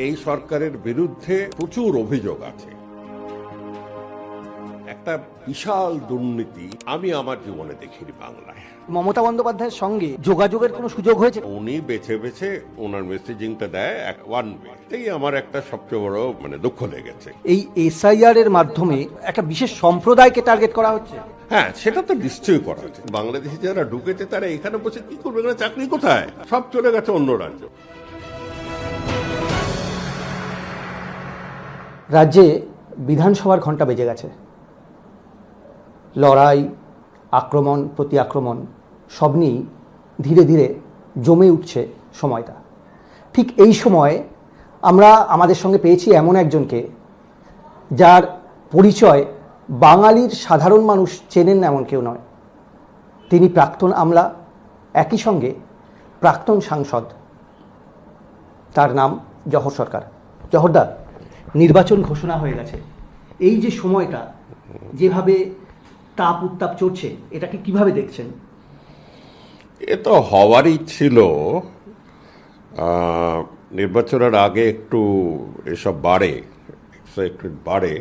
এই সরকারের বিরুদ্ধে প্রচুর অভিযোগ আছে। একটা বিশাল দুর্নীতি আমি আমার জীবনে দেখিনি বাংলায়। মমতা বন্দ্যোপাধ্যায়ের সঙ্গে যোগাযোগের কোনো সুযোগ হয়েছে? উনি বেছে বেছে ওনার মেসেজিংটা দেয় ওয়ান ওয়েতেই আমার একটা সবচেয়ে বড় দুঃখ লেগেছে। এই এসআইআর এর মাধ্যমে একটা বিশেষ সম্প্রদায়কে টার্গেট করা হচ্ছে। হ্যাঁ, সেটা তো নিশ্চয়ই করা হচ্ছে। বাংলাদেশে যারা ঢুকেছে তারা এখানে বসে কি করবে? চাকরি কোথায়? সব চলে গেছে অন্য রাজ্য। রাজ্যে বিধানসভার ঘণ্টা বেজে গেছে। লড়াই, আক্রমণ, প্রতি আক্রমণ সব নিয়েই ধীরে ধীরে জমে উঠছে সময়টা। ঠিক এই সময় আমরা আমাদের সঙ্গে পেয়েছি এমন একজনকে যার পরিচয় বাঙালির সাধারণ মানুষ চেনেন না এমন কেউ নয়। তিনি প্রাক্তন আমলা, একই সঙ্গে প্রাক্তন সাংসদ। তার নাম জহর সরকার। জহরদা, নির্বাচন ঘোষণা হয়ে গেছে। এই যে সময়টা যেভাবে তাপ উত্তাপ চড়ছে, এটাকে কিভাবে দেখছেন? এ তো হওয়ারই ছিল। নির্বাচনের আগে একটু এসব বাড়ে, বাড়ে,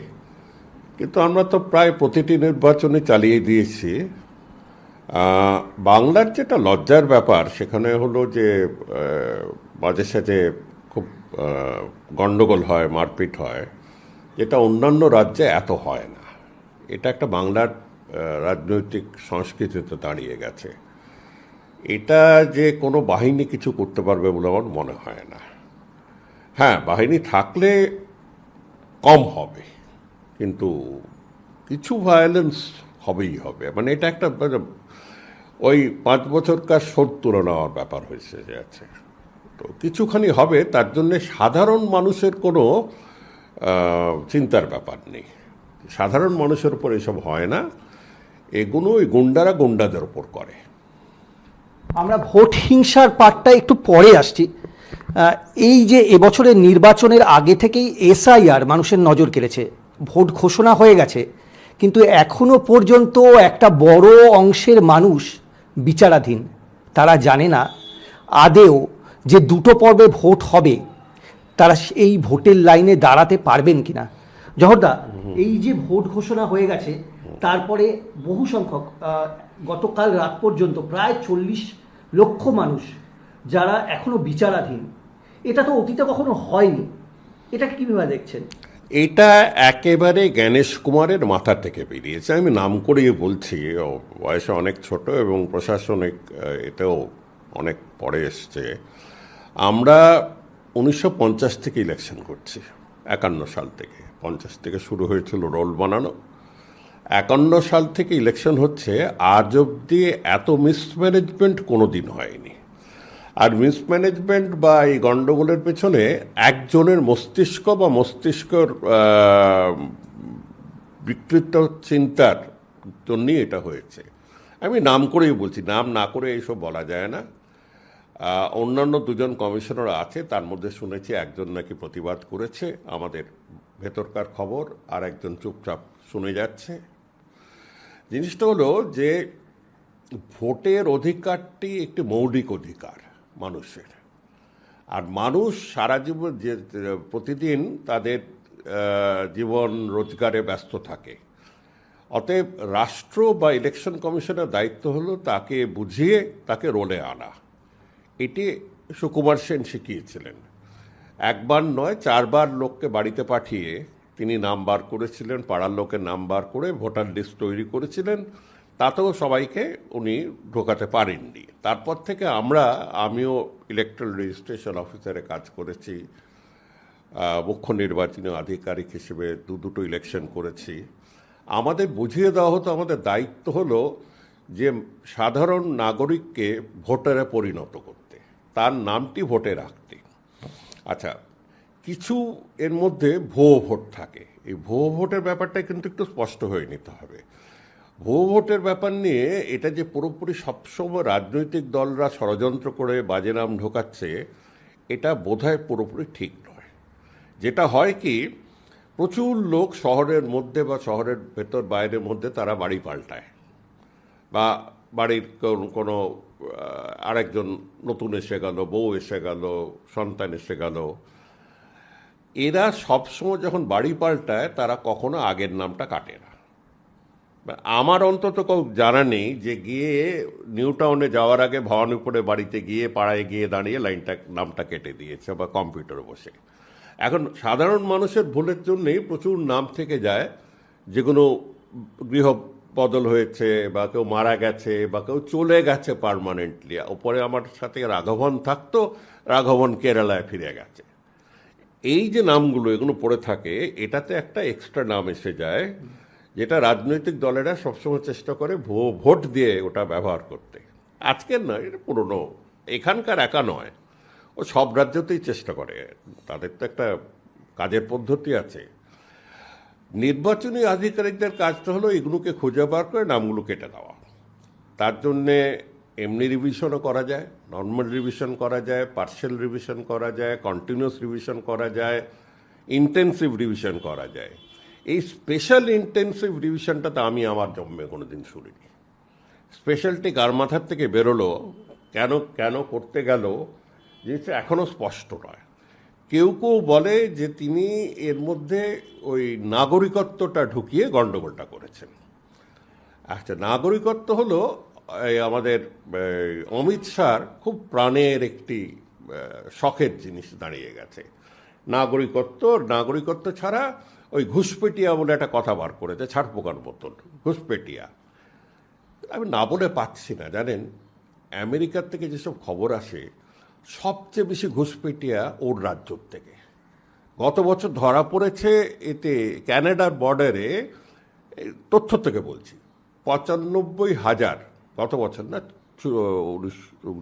কিন্তু আমরা তো প্রায় প্রতিটি নির্বাচনে চালিয়ে দিয়েছি। বাংলার যেটা লজ্জার ব্যাপার সেখানে হলো যে মাঝে সাঝে খুব গণ্ডগোল হয়, মারপিট হয়, যেটা অন্যান্য রাজ্যে এত হয় না। এটা একটা বাংলার রাজনৈতিক সংস্কৃতিতে দাঁড়িয়ে গেছে। এটা যে কোনো বাহিনী কিছু করতে পারবে বলে আমার মনে হয় না। হ্যাঁ, বাহিনী থাকলে কম হবে, কিন্তু কিছু ভায়োলেন্স হবেই হবে। এটা একটা ওই 5 বছরকার শোধ তুলে নেওয়ার ব্যাপার হয়েছে যে আছে, তো কিছুখানি হবে। তার জন্যে সাধারণ মানুষের কোনো চিন্তার ব্যাপার নেই। সাধারণ মানুষের উপর এসব হয় না, এগুলো ওই গুন্ডারা গুন্ডাদের উপর করে। আমরা ভোট হিংসার পার্টটা একটু পরে আসছি। এই যে এবছরের নির্বাচনের আগে থেকেই এসআইআর মানুষের নজর কেড়েছে, ভোট ঘোষণা হয়ে গেছে, কিন্তু এখনো পর্যন্ত একটা বড় অংশের মানুষ বিচারাধীন। তারা জানে না আদেও যে দুটো পর্বে ভোট হবে তারা এই ভোটের লাইনে দাঁড়াতে পারবেন কিনা। জহরদা, এই যে ভোট ঘোষণা হয়ে গেছে, তারপরে বহু সংখ্যক গতকাল রাত পর্যন্ত প্রায় 40 লক্ষ মানুষ যারা এখনো বিচারাধীন, এটা তো অতীতে কখনো হয়নি। এটাকে কিভাবে দেখছেন? এটা একেবারে জ্ঞানেশ কুমারের মাথা থেকে বেরিয়েছে। আমি নাম করেই বলছি, বয়সে অনেক ছোট এবং প্রশাসনিক এতেও অনেক পরে এসছে। আমরা 1950 থেকে ইলেকশন করছি, 51 সাল থেকে। 50 থেকে শুরু হয়েছিল রোল বানানো, 51 সাল থেকে ইলেকশন হচ্ছে। আজ অবধি এত মিসম্যানেজমেন্ট কোনো দিন হয়নি। আর মিসম্যানেজমেন্ট বা এই গণ্ডগোলের পেছনে একজনের মস্তিষ্ক বা মস্তিষ্কর বিকৃত চিন্তার জন্যই এটা হয়েছে। আমি নাম করেই বলছি, নাম না করে এইসব বলা যায় না। অন্যান্য 2জন কমিশনার আছে, তার মধ্যে শুনেছি একজন নাকি প্রতিবাদ করেছে, আমাদের ভেতরকার খবর, আর একজন চুপচাপ শুনে যাচ্ছে। জিনিসটা হলো যে ভোটের অধিকারটি একটি মৌলিক অধিকার মানুষের, আর মানুষ সারা জীবন যে প্রতিদিন তাদের জীবন রোজগারে ব্যস্ত থাকে। অতএব রাষ্ট্র বা ইলেকশন কমিশনের দায়িত্ব হলো তাকে বুঝিয়ে তাকে রোলে আনা। এটি সুকুমার সেন শিখিয়েছিলেন। একবার নয়, 4 বার লোককে বাড়িতে পাঠিয়ে তিনি নাম বার করেছিলেন, পাড়ার লোকের নাম বার করে ভোটার লিস্ট তৈরি করেছিলেন। তাতেও সবাইকে উনি ঢোকাতে পারেননি। তারপর থেকে আমিও ইলেকট্রাল রেজিস্ট্রেশন অফিসারে কাজ করেছি, মুখ্য নির্বাচনী আধিকারিক হিসেবে দুটো ইলেকশন করেছি। আমাদের বুঝিয়ে দেওয়া হতো, আমাদের দায়িত্ব হলো যে সাধারণ নাগরিককে ভোটারে পরিণত করতে, তার নামটি ভোটে রাখতে। আচ্ছা, কিছু এর মধ্যে ভুয়ো ভোট থাকে। এই ভুয়ো ভোটের ব্যাপারটা কিন্তু একটু স্পষ্ট হয়ে নিতে হবে। ভুয়ো ভোটের ব্যাপার নিয়ে এটা যে পুরোপুরি সবসময় রাজনৈতিক দলরা ষড়যন্ত্র করে বাজে নাম ঢোকাচ্ছে, এটা বোধহয় পুরোপুরি ঠিক নয়। যেটা হয় কি, প্রচুর লোক শহরের মধ্যে বা শহরের ভেতর বাইরের মধ্যে তারা বাড়ি পাল্টায়, বা বাড়ির কোনো আরেকজন নতুন এসে গেল, বউ এসে গেল, সন্তান এসে গেল, এরা সবসময় যখন বাড়ি পাল্টায় তারা কখনো আগের নামটা কাটে না। আমার অন্তত কেউ জানা নেই যে গিয়ে নিউ টাউনে যাওয়ার আগে ভবানীপুরে বাড়িতে গিয়ে পাড়ায় গিয়ে দাঁড়িয়ে নামটা কেটে দিয়েছে বা কম্পিউটারে বসে। এখন সাধারণ মানুষের ভুলের জন্যেই প্রচুর নাম থেকে যায়, যেগুলো গৃহ বদল হয়েছে বা কেউ মারা গেছে বা কেউ চলে গেছে পার্মানেন্টলি। ওপরে আমার সাথে রাঘবন থাকতো, রাঘবন কেরালায় ফিরে গেছে। এই যে নামগুলো এগুলো পড়ে থাকে, এটাতে একটা এক্সট্রা নাম এসে যায়, যেটা রাজনৈতিক দলেরা সবসময় চেষ্টা করে ভোট দিয়ে ওটা ব্যবহার করতে। আজকের নয়, এটা পুরনো, এখানকার একা নয়, ও সব রাজ্যতেই চেষ্টা করে। তাদের তো একটা কাজের পদ্ধতি আছে। নির্বাচনী আধিকারিকদের কাজটা হলো এগুলোকে খুঁজে বার করে নামগুলো কেটে দেওয়া। তার জন্যে এমনি রিভিশনও করা যায়, নর্মাল রিভিশন করা যায়, পার্শিয়াল রিভিশন করা যায়, কন্টিনিউয়াস রিভিশন করা যায়, ইন্টেন্সিভ রিভিশন করা যায়। এই স্পেশাল ইন্টেন্সিভ রিভিশনটা তো আমি আমার জন্মে কোনো দিন শুনিনি। স্পেশালটি কার মাথার থেকে বেরোলো, কেন কেন করতে গেল, জিনিসটা এখনও স্পষ্ট নয়। কেউ কেউ বলে যে তিনি এর মধ্যে ওই নাগরিকত্বটা ঢুকিয়ে গণ্ডগোলটা করেছেন। আচ্ছা, নাগরিকত্ব হলো আমাদের অমিত শাহর খুব প্রাণের একটি শখের জিনিস দাঁড়িয়ে গেছে। নাগরিকত্ব ছাড়া ওই ঘুষপেটিয়া বলে একটা কথা বার করেছে, ছাড়পোকার মতন ঘুষপেটিয়া। আমি না বলে পাচ্ছি না, জানেন, আমেরিকার থেকে যেসব খবর আসে সবচেয়ে বেশি ঘুষপেটিয়া ওর রাজ্য থেকে। গত বছর ধরা পড়েছে এতে ক্যানাডার বর্ডারে, তথ্য থেকে বলছি, ৯৫,০০০, গত বছর না,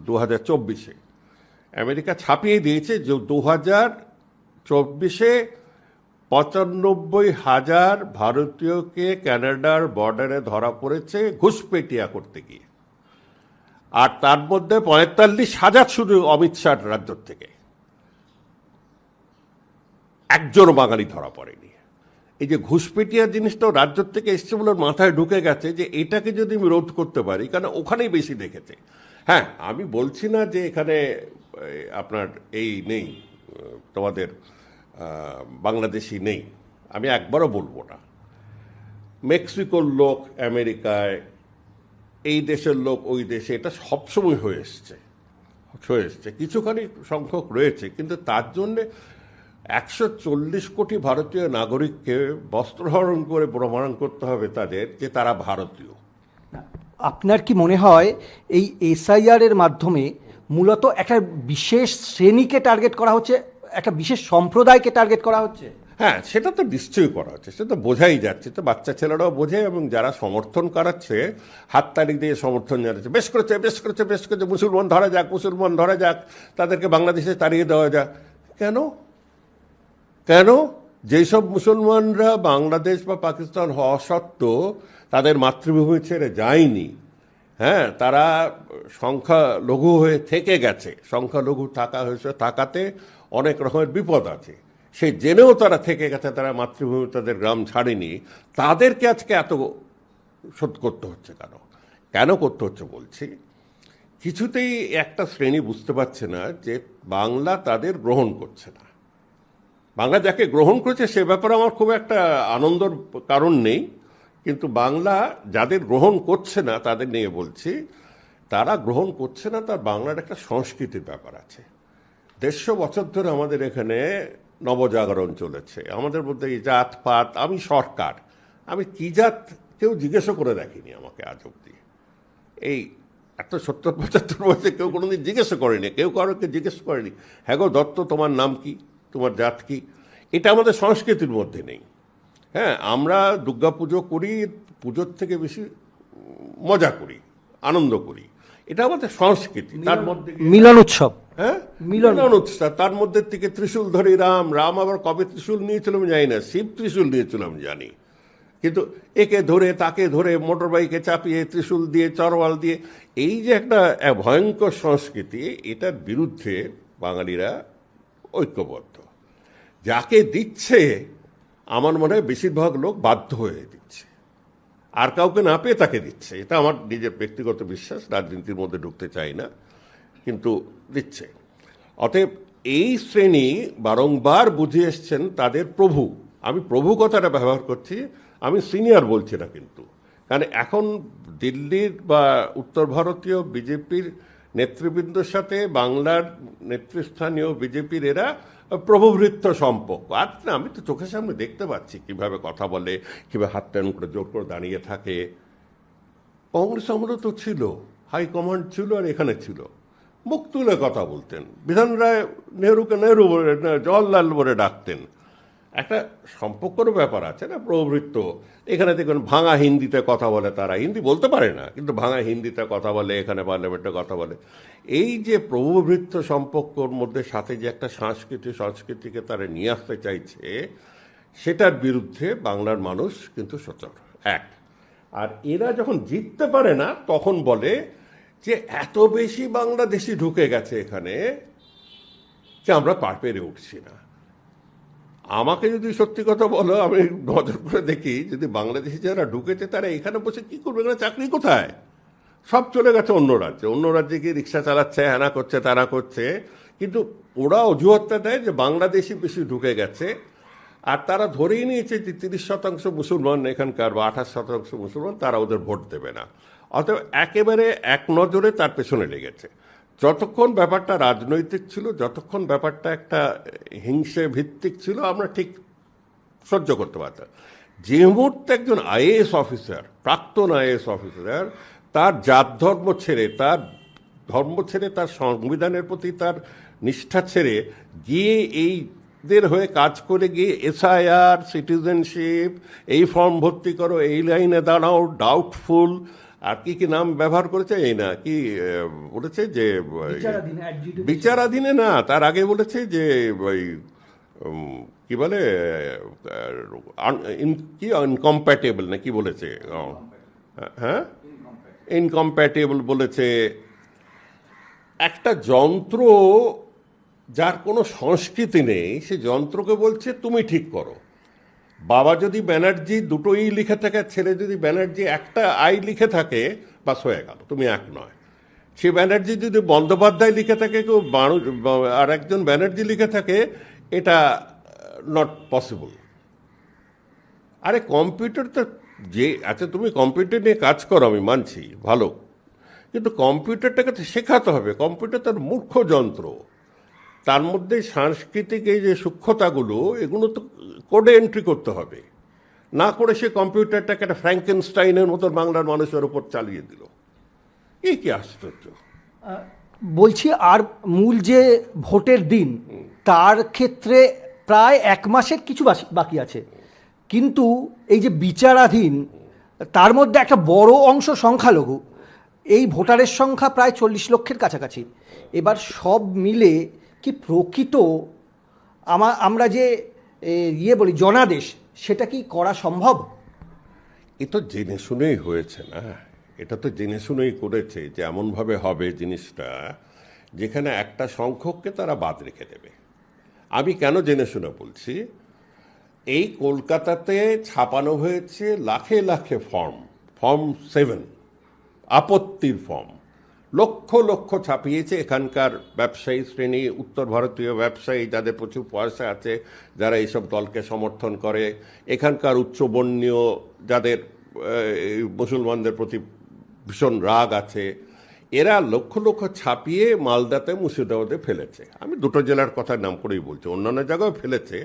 2024-এ আমেরিকা ছাপিয়ে দিয়েছে যে 2024-এ ৯৫,০০০ ভারতীয়কে ক্যানাডার বর্ডারে ধরা পড়েছে ঘুষপেটিয়া করতে গিয়ে। আর তার মধ্যে ৪৫,০০০ শুধু অমিত শাহ রাজ্য থেকে, একজনও বাঙালি ধরা পড়েনি। এই যে ঘুষপেটিয়া জিনিসটাও রাজ্য থেকে এসছে বলে মাথায় ঢুকে গেছে যে এটাকে যদি আমি রোধ করতে পারি, কারণ ওখানেই বেশি দেখেছে। হ্যাঁ, আমি বলছি না যে এখানে আপনার এই নেই, তোমাদের বাংলাদেশি নেই, আমি একবারও বলবো না। মেক্সিকোর লোক আমেরিকায়, এই দেশের লোক ওই দেশে, এটা সবসময় হয়ে এসছে। কিছুখানি সংখ্যক রয়েছে, কিন্তু তার জন্যে ১৪০ কোটি ভারতীয় নাগরিককে বস্ত্রহরণ করে প্রমাণ করতে হবে তাদের যে তারা ভারতীয়। আপনার কি মনে হয় এই এসআইআর এর মাধ্যমে মূলত একটা বিশেষ শ্রেণীকে টার্গেট করা হচ্ছে, একটা বিশেষ সম্প্রদায়কে টার্গেট করা হচ্ছে? হ্যাঁ, সেটা তো নিশ্চয়ই করা হচ্ছে, সেটা তো বোঝাই যাচ্ছে। তো বাচ্চা ছেলেরাও বোঝে, এবং যারা সমর্থন করাচ্ছে হাততালি দিয়ে সমর্থন জানাচ্ছে, বেশ করেছে, বেশ করেছে, বেশ করেছে, মুসলমান ধরা যাক, মুসলমান ধরা যাক, তাদেরকে বাংলাদেশে তাড়িয়ে দেওয়া যাক। কেন কেন যেসব মুসলমানরা বাংলাদেশ বা পাকিস্তান হওয়া সত্ত্বেও তাদের মাতৃভূমি ছেড়ে যায়নি, হ্যাঁ, তারা সংখ্যালঘু হয়ে থেকে গেছে, সংখ্যালঘু থাকাতে অনেক রকমের বিপদ আছে, সে জেনেও তারা থেকে গেছে, তারা মাতৃভূমি তাদের গ্রাম ছাড়েনি, তাদেরকে আজকে এত শোধ করতে হচ্ছে। কেন করতে হচ্ছে বলছি, কিছুতেই একটা শ্রেণী বুঝতে পারছে না যে বাংলা তাদের গ্রহণ করছে না। বাংলা যাকে গ্রহণ করেছে সে ব্যাপারে আমার খুব একটা আনন্দের কারণ নেই, কিন্তু বাংলা যাদের গ্রহণ করছে না তাদের নিয়ে বলছি। তারা গ্রহণ করছে না, তার বাংলার একটা সংস্কৃতির ব্যাপার আছে। ১৫০ বছর ধরে আমাদের এখানে নবজাগরণ চলেছে, আমাদের মধ্যে এই জাত পাত, আমি সরকার, আমি কি জাত কেউ জিজ্ঞেসও করে দেখিনি আমাকে আজ অব্দি। এই ৭০-৭৫ বছরে কেউ কোনোদিন জিজ্ঞেসও করেনি, কেউ কারোকে জিজ্ঞেস করেনি, হ্যাঁ গো দত্ত, তোমার নাম কি, তোমার জাত কি। এটা আমাদের সংস্কৃতির মধ্যে নেই। হ্যাঁ, আমরা দুর্গা পুজো করি, পুজোর থেকে বেশি মজা করি, আনন্দ করি, এটা আমাদের সংস্কৃতি। তার মধ্যে মিলন উৎসব, হ্যাঁ, মিলন উৎসব, তার মধ্যে থেকে ত্রিশূল ধরি রাম আবার কবে ত্রিশূল নিয়েছিল আমি জানি না, শিব ত্রিশূল নিয়েছিল আমি জানি, কিন্তু একে ধরে তাকে ধরে মোটর বাইকে চাপিয়ে ত্রিশূল দিয়ে চরওয়াল দিয়ে, এই যে একটা ভয়ঙ্কর সংস্কৃতি, এটার বিরুদ্ধে বাঙালিরা ঐক্যবদ্ধ। যাকে দিচ্ছে আমার মনে হয় বেশিরভাগ লোক বাধ্য হয়ে দিচ্ছে, আর কাউকে না পেয়ে তাকে দিচ্ছে। এটা আমার নিজের ব্যক্তিগত বিশ্বাস, রাজনীতির মধ্যে ঢুকতে চাই না, কিন্তু দিচ্ছে। অতএব এই শ্রেণী বারংবার বুঝে এসছেন তাদের প্রভু। আমি প্রভু কথাটা ব্যবহার করছি, আমি সিনিয়র বলছি না কিন্তু, কারণ এখন দিল্লির বা উত্তর ভারতীয় বিজেপির নেতৃবৃন্দের সাথে বাংলার নেতৃস্থানীয় বিজেপির এরা প্রভুভৃত্য সম্পর্ক। আর না, আমি তো চোখের সামনে দেখতে পাচ্ছি কিভাবে কথা বলে, কিভাবে হাত টান করে জোর করে দাঁড়িয়ে থাকে। কংগ্রেস আমলে তো ছিল, হাইকমান্ড ছিল, আর এখানে ছিল, মুখ তুলে কথা বলতেন। বিধান রায় নেহরুকে নেহরু বলে, জওয়াহরলাল বলে ডাকতেন। একটা সম্পর্কের ব্যাপার আছে না, প্রবৃত্ত। এখানে দেখবেন ভাঙা হিন্দিতে কথা বলে, তারা হিন্দি বলতে পারে না কিন্তু ভাঙা হিন্দিতে কথা বলে, এখানে পার্লামেন্টে কথা বলে। এই যে প্রভুভৃত্ত সম্পর্কর মধ্যে সাথে যে একটা সংস্কৃতিকে তারা নিয়ে আসতে চাইছে, সেটার বিরুদ্ধে বাংলার মানুষ কিন্তু সোচ্চার। এক, আর এরা যখন জিততে পারে না তখন বলে যে এত বেশি বাংলাদেশি ঢুকে গেছে এখানে যে আমরা পার পেরে উঠছি না। আমাকে যদি সত্যি কথা বলো, আমি নজর করে দেখি, যদি বাংলাদেশি যারা ঢুকেছে তারা এখানে বসে কি করবে, এখানে চাকরি কোথায়? সব চলে গেছে অন্য রাজ্যে, অন্য রাজ্যে গিয়ে রিক্সা চালাচ্ছে, হ্যানা করছে, তারা করছে। কিন্তু ওরা অজুহাতটা দেয় যে বাংলাদেশি বেশি ঢুকে গেছে, আর তারা ধরেই নিয়েছে যে 30% মুসলমান এখানকার বা 28% মুসলমান, তারা ওদের ভোট দেবে না। অতএব একেবারে এক নজরে তার পেছনে লেগেছে। যতক্ষণ ব্যাপারটা রাজনৈতিক ছিল, যতক্ষণ ব্যাপারটা একটা হিংসে ভিত্তিক ছিল, আমরা ঠিক সহ্য করতে পারতাম। যে মুহূর্তে একজন আইএএস অফিসার, প্রাক্তন আইএএস অফিসার, তার জাত ধর্ম ছেড়ে, তার সংবিধানের প্রতি তার নিষ্ঠা ছেড়ে গিয়ে এইদের হয়ে কাজ করে গিয়ে এসআইআর, সিটিজেনশিপ, এই ফর্ম ভর্তি করো, এই লাইনে দাঁড়াও, ডাউটফুল, আর কি কি নাম ব্যবহার করেছে, এই না কি বলেছে যে বিচারাধীনে না, তার আগে বলেছে যে ওই কি বলে কি ইনকম্প্যাটেবল না কি বলেছে, হ্যাঁ ইনকম্প্যাটেবল বলেছে। একটা যন্ত্র যার কোনো সংস্কৃতি নেই, সে যন্ত্রকে বলছে তুমি ঠিক করো। বাবা যদি ব্যানার্জি দুটোই লিখে থাকে, ছেলে যদি ব্যানার্জি একটা আই লিখে থাকে, বাস হয়ে গেল, তুমি এক নয়। সে ব্যানার্জি যদি বন্দ্যোপাধ্যায় লিখে থাকে, কেউ আর একজন ব্যানার্জি লিখে থাকে, এটা নট পসিবল। আরে কম্পিউটার তো যে, আচ্ছা তুমি কম্পিউটার নিয়ে কাজ করো, আমি মানছি ভালো, কিন্তু কম্পিউটারটাকে তো শেখাতে হবে। কম্পিউটার তার মূর্খ যন্ত্র, তার মধ্যে সাংস্কৃতিক এই যে সূক্ষ্মতাগুলো, এগুলো তো কোডে এন্ট্রি করতে হবে। না করে সে কম্পিউটারটাকে একটা ফ্র্যাঙ্কেনস্টাইনের মতো বাংলার মানুষের উপর চালিয়ে দিল। এই কি আশ্চর্য! বলছি, আর মূল যে ভোটের দিন, তার ক্ষেত্রে প্রায় 1 মাসের কিছু বাকি আছে, কিন্তু এই যে বিচারাধীন, তার মধ্যে একটা বড় অংশ সংখ্যালঘু। এই ভোটারের সংখ্যা প্রায় 40 লক্ষের কাছাকাছি। এবার সব মিলে কি প্রকৃত আমরা যে বলি জনাদেশ, সেটা কি করা সম্ভব? এ তো জেনে শুনেই হয়েছে না, এটা তো জেনে শুনেই করেছে যে এমনভাবে হবে জিনিসটা, যেখানে একটা সংখ্যককে তারা বাদ রেখে দেবে। আমি কেন জেনে শুনে বলছি, এই কলকাতাতে ছাপানো হয়েছে লাখে লাখে ফর্ম 7, আপত্তির ফর্ম, লক্ষ লক্ষ ছাপিয়েছে এখানকার ব্যবসায়ী শ্রেণী, উত্তর ভারতীয় ব্যবসায়ী যাদের প্রচুর পয়সা আছে, যারা এইসব দলকে সমর্থন করে, এখানকার উচ্চবর্ণীয় যাদের মুসলমানদের প্রতি ভীষণ রাগ আছে, এরা লক্ষ লক্ষ ছাপিয়ে মালদাতে, মুর্শিদাবাদে ফেলেছে। আমি দুটো জেলার কথা নাম করেই বলছি, অন্যান্য জায়গায় ফেলেছে।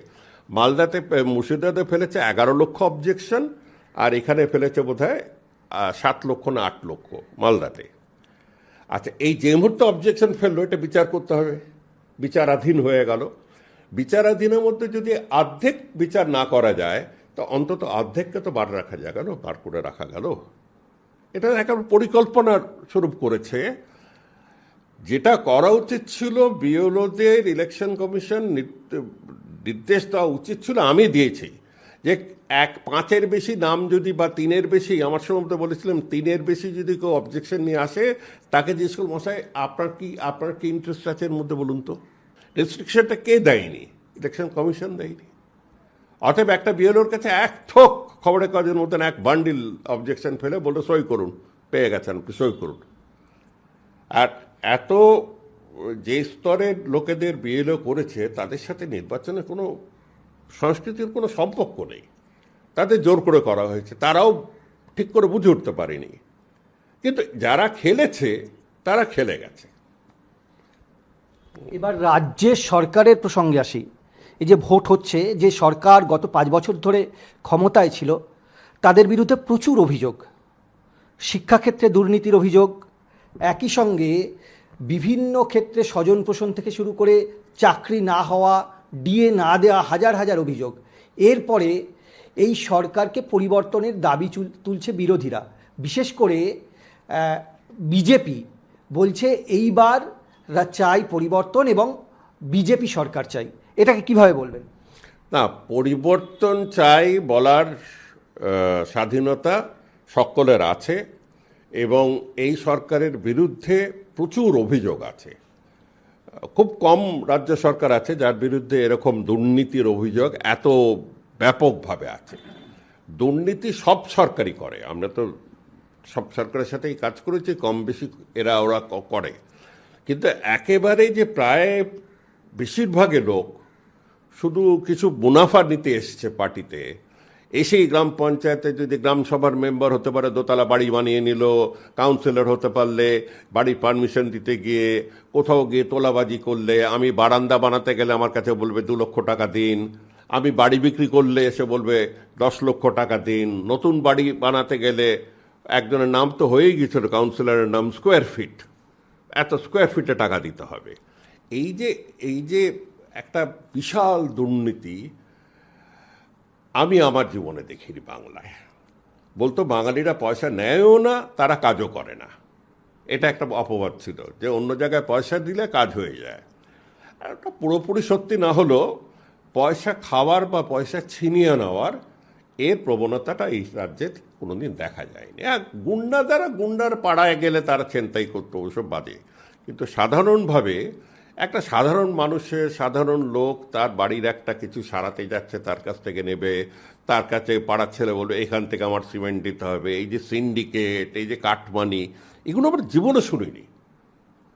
মালদাতে, মুর্শিদাবাদে ফেলেছে 11 লক্ষ অবজেকশন, আর এখানে ফেলেছে বোধহয় 7 লক্ষ না 8 লক্ষ মালদাতে। আচ্ছা, এই যে মুহূর্তে অবজেকশন ফেললো, এটা বিচার করতে হবে, বিচারাধীন হয়ে গেল। বিচারাধীনের মধ্যে যদি অর্ধেক বিচার না করা যায়, তো অন্তত অর্ধেককে তো বার রাখা যায়, গেল বার করে রাখা গেল। এটা একেবারে পরিকল্পনার স্বরূপ করেছে। যেটা করা উচিত ছিল, বিএলওদের ইলেকশন কমিশন নির্দেশ দেওয়া উচিত ছিল, আমি দিয়েছি, যে 5-এর বেশি নাম যদি, বা 3-এর বেশি, আমার সময় তো বলেছিলাম 3-এর বেশি যদি কেউ অবজেকশন নিয়ে আসে, তাকে জিজ্ঞেস করুন, মশাই আপনার কি ইন্টারেস্ট আছে এর মধ্যে বলুন তো। রেস্ট্রিকশনটা কে দেয়নি? ইলেকশন কমিশন দেয়নি। অতএব একটা বিএলওর কাছে এক থোক খবরের কাগজের মতন এক বান্ডিল অবজেকশন ফেলে বলতে সই করুন, পেয়ে গেছেন, সই করুন। আর এত যে স্তরের লোকেদের বিএলও করেছে তাদের সাথে নির্বাচনের কোনো সংস্কৃতির কোনো সম্পর্ক নেই, তাদের জোর করে করা হয়েছে, তারাও ঠিক করে বুঝে উঠতে পারেনি। কিন্তু যারা খেলেছে তারা খেলে গেছে। এবার রাজ্যের সরকারের প্রসঙ্গে আসি। এই যে ভোট হচ্ছে, যে সরকার গত 5 বছর ধরে ক্ষমতায় ছিল তাদের বিরুদ্ধে প্রচুর অভিযোগ, শিক্ষাক্ষেত্রে দুর্নীতির অভিযোগ, একই সঙ্গে বিভিন্ন ক্ষেত্রে স্বজন পোষণ থেকে শুরু করে চাকরি না হওয়া, ডিএ না দেওয়া, হাজার হাজার অভিযোগ। এরপরে এই সরকারকে পরিবর্তনের দাবি তুলছে বিরোধীরা, বিশেষ করে বিজেপি বলছে এইবার চাই পরিবর্তন এবং বিজেপি সরকার চাই। এটাকে কিভাবে বলবেন? না, পরিবর্তন চাই বলার স্বাধীনতা সকলের আছে এবং এই সরকারের বিরুদ্ধে প্রচুর অভিযোগ আছে। খুব কম রাজ্য সরকার আছে যার বিরুদ্ধে এরকম দুর্নীতির অভিযোগ এত ব্যাপকভাবে আছে। দুর্নীতি সব সরকারই করে, আমরা তো সব সরকারের সাথেই কাজ করেছি, কম বেশি ওরা করে। কিন্তু একেবারে যে প্রায় বেশিরভাগই লোক শুধু কিছু মুনাফা নিতে এসছে পার্টিতে, এসেই গ্রাম পঞ্চায়েতে যদি গ্রাম সভার মেম্বার হতে পারে দোতলা বাড়ি বানিয়ে নিল, কাউন্সিলর হতে পারলে বাড়ির পারমিশন দিতে গিয়ে কোথাও গিয়ে তোলাবাজি করলে, আমি বারান্দা বানাতে গেলে আমার কাছে বলবে 2 লক্ষ টাকা দিন, আমি বাড়ি বিক্রি করলে এসে বলবে 10 লক্ষ টাকা দিন, নতুন বাড়ি বানাতে গেলে একজনের নাম তো হয়েই গিয়েছিল কাউন্সিলরের নাম স্কোয়ার ফিট, এত স্কোয়ার ফিটে টাকা দিতে হবে। এই যে একটা বিশাল দুর্নীতি আমি আমার জীবনে দেখিনি বাংলায়। বলতো বাঙালিরা পয়সা নেয়ও না, তারা কাজও করে না। এটা একটা অপবাদ ছিল যে অন্য জায়গায় পয়সা দিলে কাজ হয়ে যায়। একটা পুরোপুরি সত্যি না হলেও পয়সা খাওয়ার বা পয়সা ছিনিয়ে নেওয়ার এর প্রবণতাটা এই রাজ্যে কোনোদিন দেখা যায়নি। গুন্ডার পাড়ায় গেলে তারা ছিনতাই করতো, ওসব বাদে। কিন্তু সাধারণভাবে একটা সাধারণ মানুষের, সাধারণ লোক তার বাড়ির একটা কিছু সারাতে যাচ্ছে, তার কাছ থেকে নেবে, তার কাছে পাড়ার ছেলে বলবে এখান থেকে আমার সিমেন্ট দিতে হবে। এই যে সিন্ডিকেট, এই যে কাটমানি, এগুলো আমার জীবনে শুনিনি।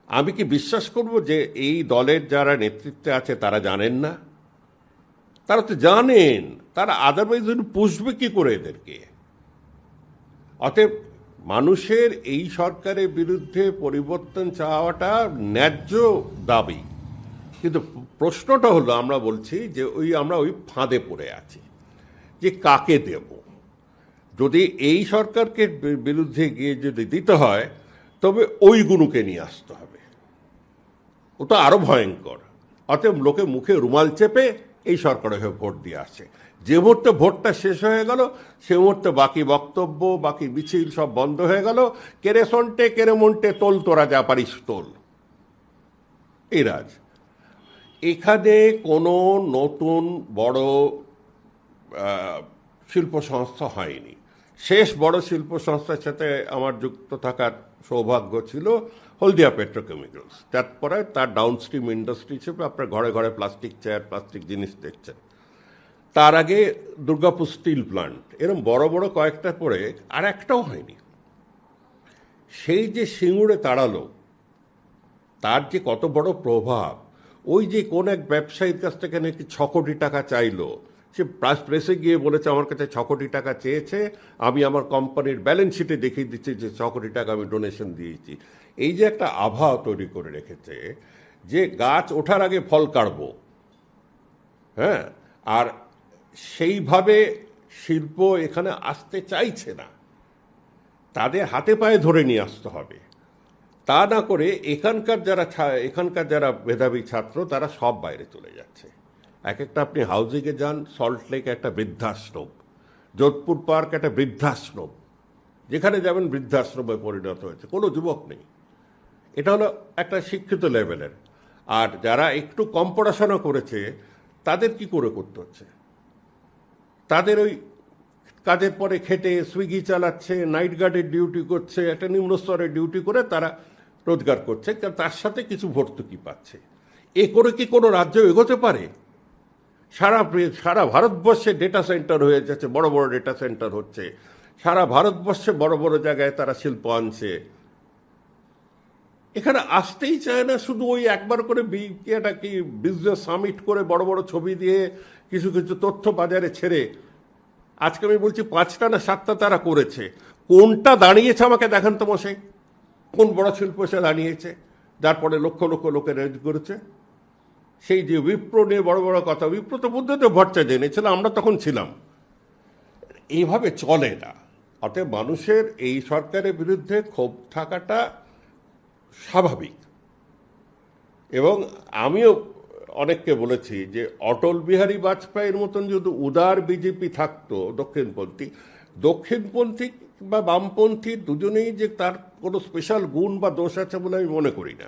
আমি কি বিশ্বাস করব যে এই দলের যারা নেতৃত্বে আছে তারা জানেন না? তারা তো জানেন, তারা আদারওয়াইজ পুষবে কি করে এদেরকে? অতএব মানুষের এই সরকারের বিরুদ্ধে পরিবর্তন চাওয়াটা ন্যায্য দাবি। কিন্তু প্রশ্নটা হলো, আমরা বলছি যে আমরা ওই ফাঁদে পড়ে আছি যে কাকে দেব। যদি এই সরকারকে বিরুদ্ধে গিয়ে যদি দিতে হয় তবে ওই গুণকে নিয়ে আসতে হবে, ওটা আরো ভয়ঙ্কর। অতএব লোকে মুখে রুমাল চেপে এই সরকারের হয়ে ভোট দিয়ে আসছে। যে মুহূর্তে ভোটটা শেষ হয়ে গেল সে মুহূর্তে বাকি বক্তব্য, বাকি মিছিল সব বন্ধ হয়ে গেল। কেরে সন্টে কেরে মন্টে তোল, তোরা যা পারিস তোল, এই রাজ। এখানে কোনো নতুন বড় শিল্প সংস্থা হয়নি। শেষ বড় শিল্প সংস্থার সাথে আমার যুক্ত থাকার সৌভাগ্য ছিল হলদিয়া পেট্রোকেমিক্যালস। তারপরে তার ডাউনস্ট্রিম ইন্ডাস্ট্রি হিসেবে আপনার ঘরে ঘরে প্লাস্টিক চেয়ার, প্লাস্টিক জিনিস দেখছেন। তার আগে দুর্গাপুর স্টিল প্লান্ট, এরকম বড় বড় কয়েকটা পরে আর একটাও হয়নি। সেই যে সিঙ্গুরে তাড়ালো, তার যে কত বড় প্রভাব। ওই যে কোন এক ব্যবসায়ীর কাছ থেকে নাকি 6 কোটি টাকা চাইলো, সে প্রেসে গিয়ে বলেছে আমার কাছে 6 কোটি টাকা চেয়েছে, আমি আমার কোম্পানির ব্যালেন্স শিটে দেখিয়ে দিচ্ছি যে 6 কোটি টাকা আমি ডোনেশন দিয়েছি। এই যে একটা আবহাওয়া তৈরি করে রেখেছে যে গাছ ওঠার আগে ফল কাটবো, হ্যাঁ, আর সেইভাবে শিল্প এখানে আসতে চাইছে না। তাদের হাতে পায়ে ধরে নিয়ে আসতে হবে। তা না করে এখানকার যারা মেধাবী ছাত্র তারা সব বাইরে চলে যাচ্ছে। এক একটা আপনি হাউজিংয়ে যান, সল্ট লেক একটা বৃদ্ধাশ্রম, যোধপুর পার্ক একটা বৃদ্ধাশ্রম, যেখানে যাবেন বৃদ্ধাশ্রমে পরিণত হয়েছে, কোনো যুবক নেই। এটা হলো একটা শিক্ষিত লেভেলের। আর যারা একটু কম পড়াশোনা করেছে তাদের কি করে করতে হচ্ছে? তাদের ওই কাজের পরে খেটে সুইগি চালাচ্ছে, নাইট গার্ডের ডিউটি করছে, একটা নিম্ন স্তরের ডিউটি করে তারা রোজগার করছে, তার সাথে কিছু ভর্তুকি পাচ্ছে। এ করে কি কোনো রাজ্য এগোতে পারে? সারা ভারতবর্ষে ডেটা সেন্টার হয়ে যাচ্ছে, বড় বড় ডেটা সেন্টার হচ্ছে, সারা ভারতবর্ষে বড় বড় জায়গায় তারা শিল্প আনছে। এখানে আসতেই চায় না, শুধু ওই একবার করে এটা কি বিজনেস সামিট করে বড় বড় ছবি দিয়ে কিছু কিছু তথ্য বাজারে ছেড়ে, আজকে আমি বলছি 5টা না 7টা তারা করেছে, কোনটা দাঁড়িয়েছে আমাকে দেখান তো মশাই, কোন বড় শিল্প সে দাঁড়িয়েছে যার পরে লক্ষ লক্ষ লোকের রেজ করেছে? সেই যে বিপ্র নিয়ে বড় বড় কথা, বিপ্র তো বুদ্ধদেব ভট্টাচার্য জেনেছিল, আমরা তখন ছিলাম। এইভাবে চলে না। অতএব মানুষের এই সরকারের বিরুদ্ধে ক্ষোভ থাকাটা স্বাভাবিক। এবং আমিও অনেককে বলেছি যে অটল বিহারী বাজপেয়ীর মতন যদি উদার বিজেপি থাকতো, দক্ষিণপন্থী বা বামপন্থী দুজনেই যে তার কোনো স্পেশাল গুণ বা দোষ আছে বলে আমি মনে করি না।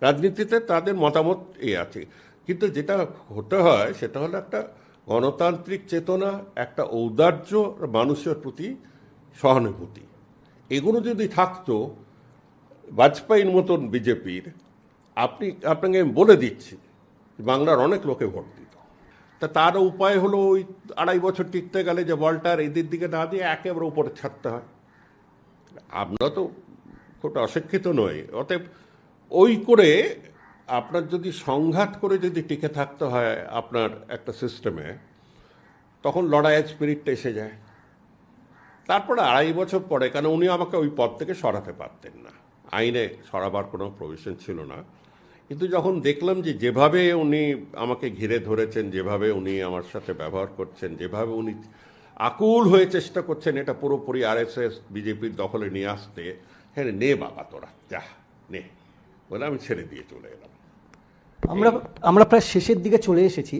রাজনীতিতে তাদের মতামত আছে, কিন্তু যেটা হতে হয় সেটা হলো একটা গণতান্ত্রিক চেতনা, একটা ঔদার্য, মানুষের প্রতি সহানুভূতি। এগুলো যদি থাকতো বাজপেয়ীর মতন বিজেপির, আপনাকে আমি বলে দিচ্ছি বাংলার অনেক লোকে ভোট দিত। তার উপায় হলো ওই 2.5 বছর টিকতে গেলে যে বলটা এদের দিকে না দিয়ে একেবারে উপরে ছাড়তে হয়। আমরা তো খুব অশিক্ষিত নই, অতএব ওই করে আপনার যদি সংঘাত করে যদি টিকে থাকতে হয় আপনার একটা সিস্টেমে, তখন লড়াইয়ের স্পিরিটটা এসে যায়। তারপরে 2.5 বছর পরে, কারণ উনি আমাকে ওই পদ থেকে সরাতে পারতেন না, আইনে সরাবার কোনো প্রভিশন ছিল না, কিন্তু যখন দেখলাম যে যেভাবে উনি আমাকে ঘিরে ধরেছেন, যেভাবে উনি আমার সাথে ব্যবহার করছেন, যেভাবে উনি আকুল হয়ে চেষ্টা করছেন এটা পুরোপুরি আরএসএস বিজেপির দখলে নিয়ে আসতে, হ্যাঁ নে বাবা তোরা যা নে বলে আমি ছেড়ে দিয়ে চলে এলাম। আমরা প্রায় শেষের দিকে চলে এসেছি।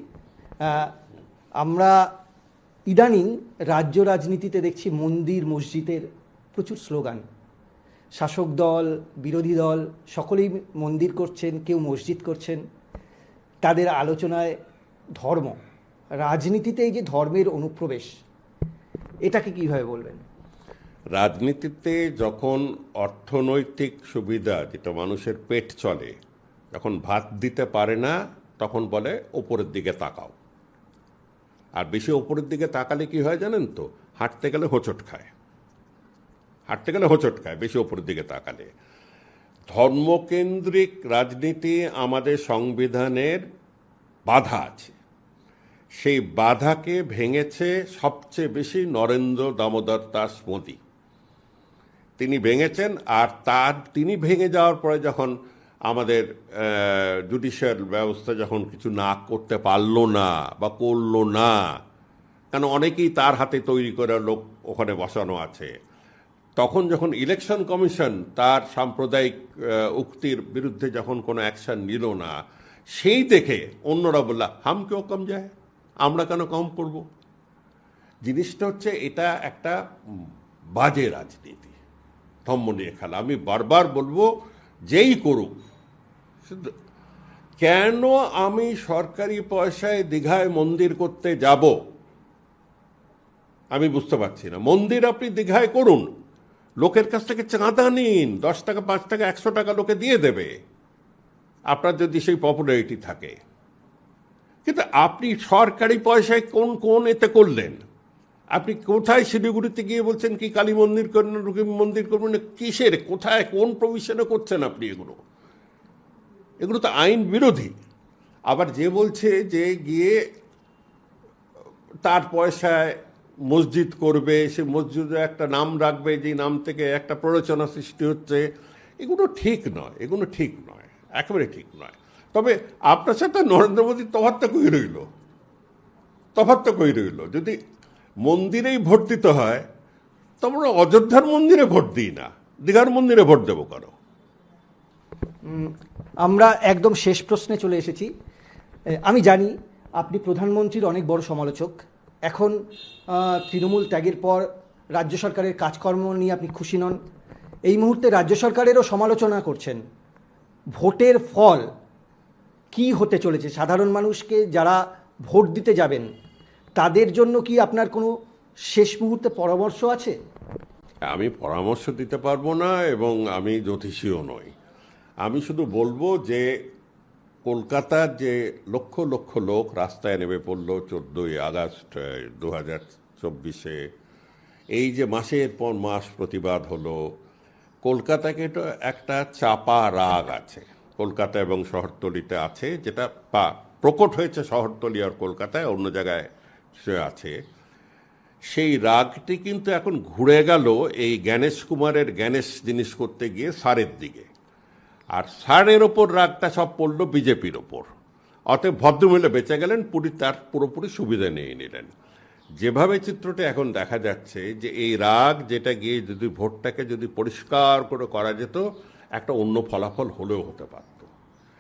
আমরা ইদানিং রাজ্য রাজনীতিতে দেখছি মন্দির মসজিদের প্রচুর স্লোগান। শাসক দল, বিরোধী দল সকলেই মন্দির করছেন, কেউ মসজিদ করছেন। তাদের আলোচনায় ধর্ম, রাজনীতিতে এই যে ধর্মের অনুপ্রবেশ, এটাকে কিভাবে বলবেন? রাজনীতিতে যখন অর্থনৈতিক সুবিধা, যেটা মানুষের পেট চলে, যখন ভাত দিতে পারে না, তখন বলে ওপরের দিকে তাকাও। আর বেশি ওপরের দিকে তাকালে কি হয় জানেন তো? হাঁটতে গেলে হোঁচট খায়, বেশি ওপরের দিকে তাকালে। ধর্মকেন্দ্রিক রাজনীতি আমাদের সংবিধানের বাধা আছে, সেই বাধাকে ভেঙেছে সবচেয়ে বেশি নরেন্দ্র দামোদর দাস মোদী। তিনি ভেঙেছেন, আর তিনি ভেঙে যাওয়ার পরে যখন আমাদের জুডিশিয়াল ব্যবস্থা যখন কিছু না করতে পারলো না বা করলো না, কারণ অনেকেই তার হাতে তৈরি করে লোক ওখানে বসানো আছে, তখন যখন ইলেকশন কমিশন তার সাম্প্রদায়িক উক্তির বিরুদ্ধে যখন কোনো অ্যাকশন নিল না, সেই দেখে অন্যরা বললা হাম কেউ কম যায়, আমরা কেন কম করব। জিনিসটা হচ্ছে এটা একটা বাজে রাজনীতি, ধর্ম নিয়ে খেলা। আমি বারবার বলবো, যেই করুক, কেন আমি সরকারি পয়সায় দীঘায় মন্দির করতে যাব আমি বুঝতে পারছি না। মন্দির আপনি দীঘায় করুন, লোকের কাছ থেকে চাঁদা নিন, 10 টাকা 5 টাকা 100 টাকা লোকে দিয়ে দেবে আপনার যদি সেই পপুলারিটি থাকে। কিন্তু আপনি সরকারি পয়সায় কোন এতে করলেন? আপনি কোথায় শিলিগুড়িতে গিয়ে বলছেন কি কালী মন্দির করবেন, রুক্মিণী মন্দির করবেন, কিসের, কোথায়, কোন প্রভিশনে করছেন আপনি? এগুলো তো আইন বিরোধী। আবার যে বলছে যে গিয়ে তার পয়সায় মসজিদ করবে, সে মসজিদে একটা নাম রাখবে, যে নাম থেকে একটা প্ররোচনা সৃষ্টি হচ্ছে, এগুলো ঠিক নয়, একেবারে ঠিক নয়। তবে আপনার সাথে নরেন্দ্র মোদীর তফাৎটা কই রইল? যদি মন্দিরেই ভোট দিতে হয়, তবে অযোধ্যার মন্দিরে ভোট দিই না, দীঘার মন্দিরে ভোট দেবো কেন? আমরা একদম শেষ প্রশ্নে চলে এসেছি। আমি জানি আপনি প্রধানমন্ত্রীর অনেক বড় সমালোচক। এখন তৃণমূল ত্যাগের পর রাজ্য সরকারের কাজকর্ম নিয়ে আপনি খুশি নন। এই মুহূর্তে রাজ্য সরকারেরও সমালোচনা করছেন। ভোটের ফল কি হতে চলেছে? সাধারণ মানুষকে যারা ভোট দিতে যাবেন তাদের জন্য কি আপনার কোনো শেষ মুহূর্তে পরামর্শ আছে? আমি পরামর্শ দিতে পারবো না, এবং আমি জ্যোতিষীও নই। আমি শুধু বলবো যে কলকাতার যে লক্ষ লক্ষ লোক রাস্তায় নেমে পড়ল 14ই আগস্ট 2024, এই যে মাসের পর মাস প্রতিবাদ হলো, কলকাতাকে তো একটা চাপা রাগ আছে, কলকাতা এবং শহরতলিতে আছে, যেটা বা প্রকট হয়েছে শহরতলি আর কলকাতায়, অন্য জায়গায় সে আছে। সেই রাগটি কিন্তু এখন ঘুরে গেল এই জ্ঞানেশ কুমারের জ্ঞানেশ জিনিস করতে গিয়ে সারের দিকে, আর সারের ওপর রাগটা সব পড়ল বিজেপির ওপর। অতএব ভদ্রমহিলা বেঁচে গেলেন, তার পুরোপুরি সুবিধা নিয়ে নিলেন। যেভাবে চিত্রটা এখন দেখা যাচ্ছে যে এই রাগ যেটা গিয়ে যদি ভোটটাকে যদি পরিষ্কার করে করা যেত, একটা অন্য ফলাফল হলেও হতে পারত।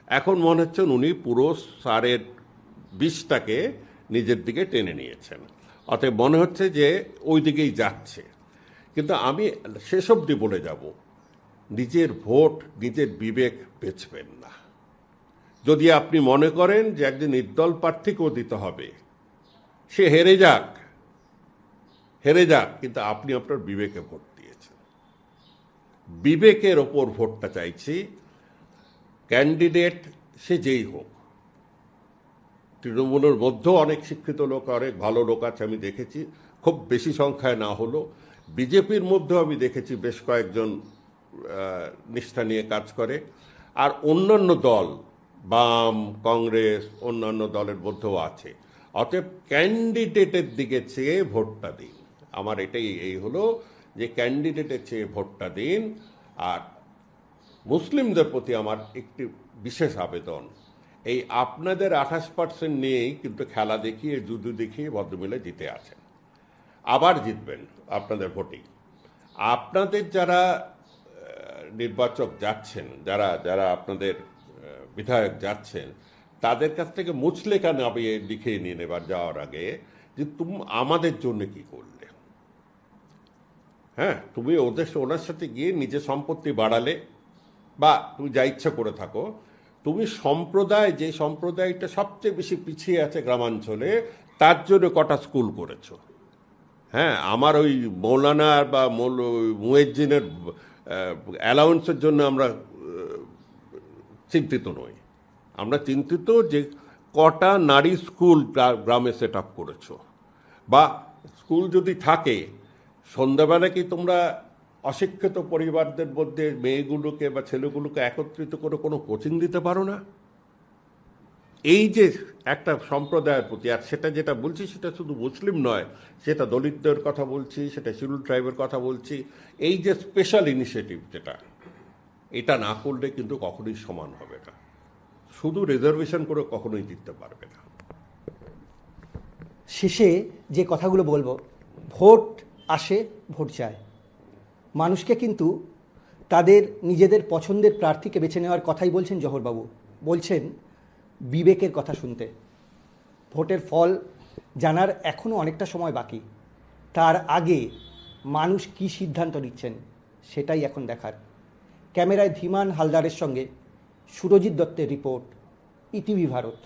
এখন মনে হচ্ছে উনি পুরো সারের বিষটাকে নিজের দিকে টেনে নিয়েছেন, অতএব মনে হচ্ছে যে ওই দিকেই যাচ্ছে। কিন্তু আমি শেষ অবধি বলে যাব, নিজের ভোট নিজের বিবেক বেচবেন না। যদি আপনি মনে করেন যে একজন নির্দল প্রার্থীকেও দিতে হবে, সে হেরে যাক, কিন্তু আপনি আপনার বিবেকে ভোট দিয়েছেন। বিবেকের ওপর ভোটটা চাইছি। ক্যান্ডিডেট সে যেই হোক, তৃণমূলের মধ্যেও অনেক শিক্ষিত লোক, অনেক ভালো লোক আছে আমি দেখেছি, খুব বেশি সংখ্যায় না হলো। বিজেপির মধ্যেও আমি দেখেছি বেশ কয়েকজন নিষ্ঠা নিয়ে কাজ করে। আর অন্যান্য দল, বাম, কংগ্রেস, অন্যান্য দলের মধ্যেও আছে। অতএব ক্যান্ডিডেটের দিকে চেয়ে ভোটটা দিন। আমার এটাই হলো যে ক্যান্ডিডেটের চেয়ে ভোটটা দিন। আর মুসলিমদের প্রতি আমার একটি বিশেষ আবেদন, এই আপনাদের 28% নিয়েই কিন্তু খেলা দেখিয়ে, যুদ্ধ দেখিয়ে ভদ্রমহিলা জিতে আছেন, আবার জিতবেন আপনাদের ভোটেই। আপনাদের যারা নির্বাচক যাচ্ছেন, যারা আপনাদের বিধায়ক যাচ্ছেন, তাদের কাছ থেকে মুচলেখা নামিয়ে লিখে নিয়ে নেবার যাওয়ার আগে যে তুমি আমাদের জন্য কি করলে। হ্যাঁ, তুমি ওনার সাথে গিয়ে নিজের সম্পত্তি বাড়ালে, বা তুমি যা ইচ্ছা করে থাকো, তুমি যে সম্প্রদায়টা সবচেয়ে বেশি পিছিয়ে আছে গ্রামাঞ্চলে, তার জন্য কটা স্কুল করেছো। হ্যাঁ, আমার ওই মৌলানা বা মুয়েজ্জিনের অ্যালাউন্সের জন্য আমরা চিন্তিত নই। আমরা চিন্তিত যে কটা নারী স্কুল গ্রামে সেট আপ করেছো, বা স্কুল যদি থাকে, সন্ধ্যাবেলা কি তোমরা অশিক্ষিত পরিবারদের মধ্যে মেয়েগুলোকে বা ছেলেগুলোকে একত্রিত করে কোনো কোচিং দিতে পারো না? এই যে একটা সম্প্রদায়ের প্রতি, আর সেটা যেটা বলছি সেটা শুধু মুসলিম নয়, সেটা দলিতদের কথা বলছি, সেটা শিডিউল ট্রাইবের কথা বলছি। এই যে স্পেশাল ইনিশিয়েটিভ এটা না করলে কিন্তু কখনোই সমান হবে না। শুধু রিজার্ভেশন করে কখনোই জিততে পারবে না। শেষে যে কথাগুলো বলবো, ভোট আসে, ভোট যায়। মানুষকে কিন্তু তাদের নিজেদের পছন্দের প্রার্থীকে বেছে নেওয়ার কথাই বলছেন জহরবাবু। বলছেন বিবেকের কথা শুনতে। ভোটের ফল জানার এখনও অনেকটা সময় বাকি। তার আগে মানুষ কি সিদ্ধান্ত নিচ্ছেন সেটাই এখন দেখার। ক্যামেরায় ধীমান হালদারের সঙ্গে সুরজিৎ দত্তের রিপোর্ট, ইটিভি ভারত।